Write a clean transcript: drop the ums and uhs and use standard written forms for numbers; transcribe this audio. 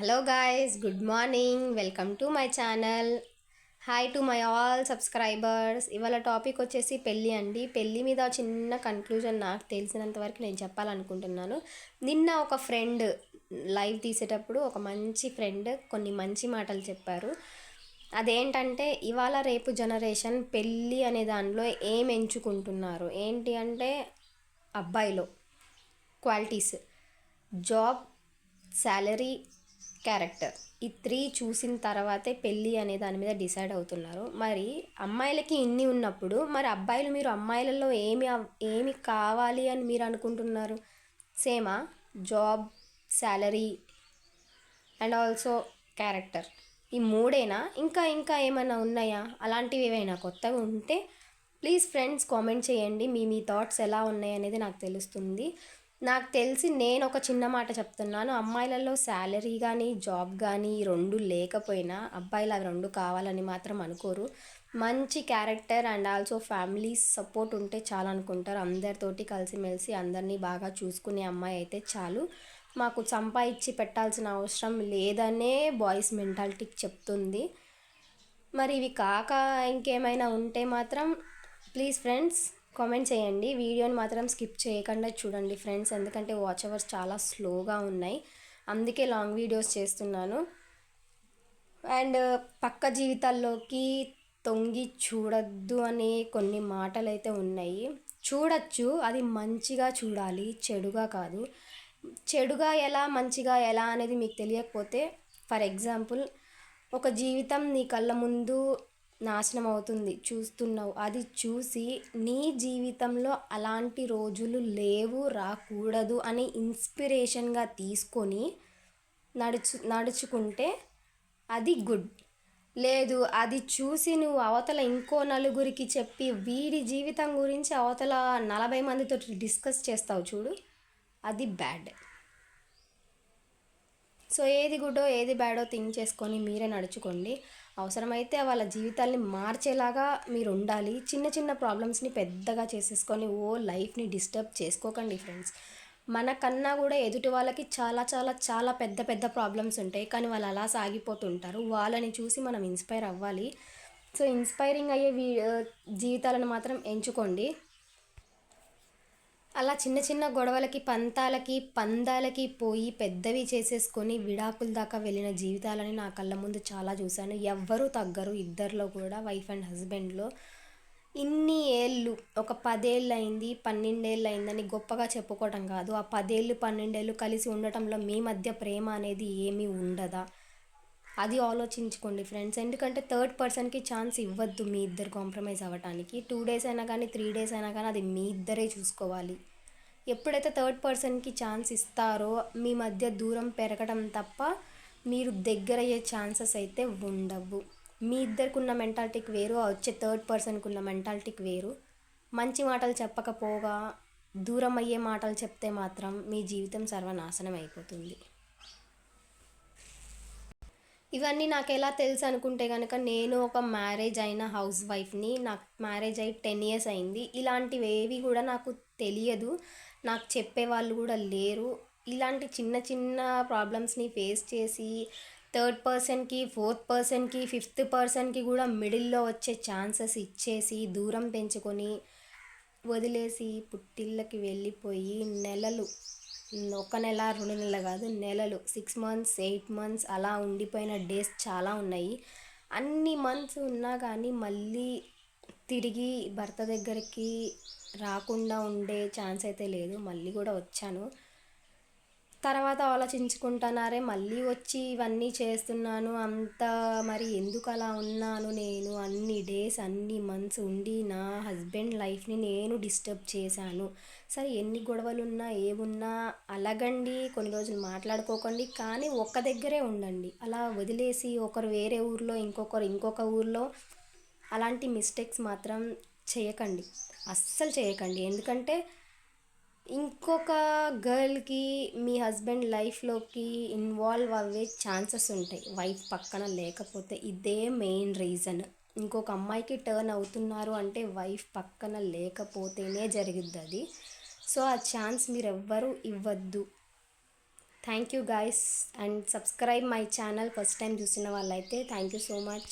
Hello guys, good morning. Welcome to my channel. Hi to my all subscribers. ఇవాళ topic వచ్చేసి పెళ్ళి అండి. పెళ్ళి మీద చిన్న కన్క్లూజన్ నాకు తెలిసినంత వరకు నేను చెప్పాలనుకుంటున్నాను. నిన్న ఒక ఫ్రెండ్ లైవ్ తీసేటప్పుడు ఒక మంచి ఫ్రెండ్ కొన్ని మంచి మాటలు చెప్పారు. అదేంటంటే ఇవాళ రేపు జనరేషన్ పెళ్ళి అనే దానిలో ఏం ఎంచుకుంటున్నారు ఏంటి అంటే అబ్బాయిలో క్వాలిటీస్, జాబ్, శాలరీ, క్యారెక్టర్, ఈ త్రీ చూసిన తర్వాతే పెళ్ళి అనే దాని మీద డిసైడ్ అవుతున్నారు. మరి అమ్మాయిలకి ఇన్ని ఉన్నప్పుడు మరి అబ్బాయిలు మీరు అమ్మాయిలలో ఏమి కావాలి అని మీరు అనుకుంటున్నారు? సేమా? Job, salary and also character, ఈ మూడేనా? ఇంకా ఇంకా ఏమైనా ఉన్నాయా? అలాంటివి ఏమైనా కొత్తగా ఉంటే ప్లీజ్ ఫ్రెండ్స్ కామెంట్ చేయండి. మీ థాట్స్ ఎలా ఉన్నాయి అనేది నాకు తెలుస్తుంది. నాకు తెలిసి నేను ఒక చిన్న మాట చెప్తున్నాను. అమ్మాయిలలో శాలరీ కానీ జాబ్ కానీ ఈ రెండు లేకపోయినా అబ్బాయిలు అవి రెండు కావాలని మాత్రం అనుకోరు. మంచి character and also family support ఉంటే చాలు అనుకుంటారు. అందరితోటి కలిసిమెలిసి అందరినీ బాగా చూసుకునే అమ్మాయి అయితే చాలు, మాకు సంపాదించి పెట్టాల్సిన అవసరం లేదనే బాయ్స్ మెంటాలిటీకి చెప్తుంది. మరి ఇవి కాక ఇంకేమైనా ఉంటే మాత్రం ప్లీజ్ ఫ్రెండ్స్ కామెంట్ చేయండి. వీడియోని మాత్రం స్కిప్ చేయకుండా చూడండి ఫ్రెండ్స్, ఎందుకంటే వాచ్ అవర్స్ చాలా స్లోగా ఉన్నాయి, అందుకే లాంగ్ వీడియోస్ చేస్తున్నాను. అండ్ పక్క జీవితాల్లోకి తొంగి చూడొద్దు అనే కొన్ని మాటలు అయితే ఉన్నాయి. చూడొచ్చు, అది మంచిగా చూడాలి, చెడుగా కాదు. చెడుగా ఎలా మంచిగా ఎలా అనేది మీకు తెలియకపోతే, ఫర్ ఎగ్జాంపుల్ ఒక జీవితం నీ కళ్ళ ముందు నాశనం అవుతుంది చూస్తున్నావు, అది చూసి నీ జీవితంలో అలాంటి రోజులు లేవు, రాకూడదు అని ఇన్స్పిరేషన్గా తీసుకొని నడుచుకుంటే అది గుడ్. లేదు, అది చూసి నువ్వు అవతల ఇంకో నలుగురికి చెప్పి వీడి జీవితం గురించి అవతల 40 మందితో డిస్కస్ చేస్తావు చూడు, అది బ్యాడ్. సో ఏది గుడ్డో ఏది బ్యాడో థింక్ చేసుకొని మీరే నడుచుకోండి. అవసరమైతే వాళ్ళ జీవితాల్ని మార్చేలాగా మీరు ఉండాలి. చిన్న చిన్న ప్రాబ్లమ్స్ని పెద్దగా చేసేసుకొని లైఫ్ని డిస్టర్బ్ చేసుకోకండి ఫ్రెండ్స్. మనకన్నా కూడా ఎదుటి వాళ్ళకి చాలా చాలా చాలా పెద్ద పెద్ద ప్రాబ్లమ్స్ ఉంటాయి, కానీ వాళ్ళు అలా సాగిపోతుంటారు. వాళ్ళని చూసి మనం ఇన్స్పైర్ అవ్వాలి. సో ఇన్స్పైరింగ్ అయ్యే జీవితాలను మాత్రం ఎంచుకోండి. అలా చిన్న చిన్న గొడవలకి పందాలకి పోయి పెద్దవి చేసేసుకొని విడాకుల దాకా వెళ్ళిన జీవితాలని నా కళ్ళ ముందు చాలా చూశాను. ఎవ్వరూ తగ్గరు ఇద్దరిలో కూడా, వైఫ్ అండ్ హస్బెండ్లో. ఇన్ని ఏళ్ళు, ఒక 10 ఏళ్ళు అయింది, 12 ఏళ్ళు అయిందని గొప్పగా చెప్పుకోవటం కాదు. ఆ 10 ఏళ్ళు 12 ఏళ్ళు కలిసి ఉండటంలో మీ మధ్య ప్రేమ అనేది ఏమీ ఉండదా? అది ఆలోచించుకోండి ఫ్రెండ్స్. ఎందుకంటే థర్డ్ పర్సన్కి ఛాన్స్ ఇవ్వద్దు మీ ఇద్దరు కాంప్రమైజ్ అవ్వటానికి. 2 డేస్ అయినా కానీ 3 డేస్ అయినా కానీ అది మీ ఇద్దరే చూసుకోవాలి. ఎప్పుడైతే థర్డ్ పర్సన్కి ఛాన్స్ ఇస్తారో మీ మధ్య దూరం పెరగడం తప్ప మీరు దగ్గర అయ్యే ఛాన్సెస్ అయితే ఉండవు. మీ ఇద్దరికి ఉన్న మెంటాలిటీకి వేరు, వచ్చే థర్డ్ పర్సన్కి ఉన్న మెంటాలిటీకి వేరు. మంచి మాటలు చెప్పకపోగా దూరం అయ్యే మాటలు చెప్తే మాత్రం మీ జీవితం సర్వనాశనం అయిపోతుంది. ఇవన్నీ నాకు ఎలా తెలుసు అనుకుంటే కనుక, నేను ఒక మ్యారేజ్ అయిన హౌస్ వైఫ్ని. నాకు మ్యారేజ్ అయ్యి 10 ఇయర్స్ అయింది. ఇలాంటివి ఏవి కూడా నాకు తెలియదు, నాకు చెప్పేవాళ్ళు కూడా లేరు. ఇలాంటి చిన్న చిన్న ప్రాబ్లమ్స్ని ఫేస్ చేసి థర్డ్ పర్సన్కి, ఫోర్త్ పర్సన్కి, ఫిఫ్త్ పర్సన్కి కూడా మిడిల్లో వచ్చే ఛాన్సెస్ ఇచ్చేసి దూరం పెంచుకొని వదిలేసి పుట్టిళ్ళకి వెళ్ళిపోయి నెలలు, ఒక నెల 2 నెలలు కాదు, నెలలు, 6 మంత్స్ 8 మంత్స్ అలా ఉండిపోయిన డేస్ చాలా ఉన్నాయి. అన్ని మంత్స్ ఉన్నా కానీ మళ్ళీ తిరిగి భర్త దగ్గరికి రాకుండా ఉండే ఛాన్స్ అయితే లేదు. మళ్ళీ కూడా వచ్చాను. తర్వాత ఆలోచించుకుంటున్నారే మళ్ళీ వచ్చి ఇవన్నీ చేస్తున్నాను అంత, మరి ఎందుకు అలా ఉన్నాను నేను? అన్ని డేస్ అన్ని మంత్స్ ఉండి నా హస్బెండ్ లైఫ్ని నేను డిస్టర్బ్ చేశాను. సరే, ఎన్ని గొడవలు ఉన్నా ఏమున్నా అలగండి, కొన్ని రోజులు మాట్లాడుకోకండి, కానీ ఒక్క దగ్గరే ఉండండి. అలా వదిలేసి ఒకరు వేరే ఊర్లో, ఇంకొకరు ఇంకొక ఊర్లో, అలాంటి మిస్టేక్స్ మాత్రం చేయకండి, అస్సలు చేయకండి. ఎందుకంటే ఇంకొక గర్ల్కి మీ హస్బెండ్ లైఫ్లోకి ఇన్వాల్వ్ అవ్వే ఛాన్సెస్ ఉంటాయి వైఫ్ పక్కన లేకపోతే. ఇదే మెయిన్ రీజన్. ఇంకొక అమ్మాయికి టర్న్ అవుతున్నారు అంటే వైఫ్ పక్కన లేకపోతేనే జరుగుద్ది అది. సో ఆ ఛాన్స్ మీరు ఎవ్వరూ ఇవ్వద్దు. Thank you guys and subscribe my channel first time చూసిన వాళ్ళైతే థ్యాంక్ యూ సో మచ్.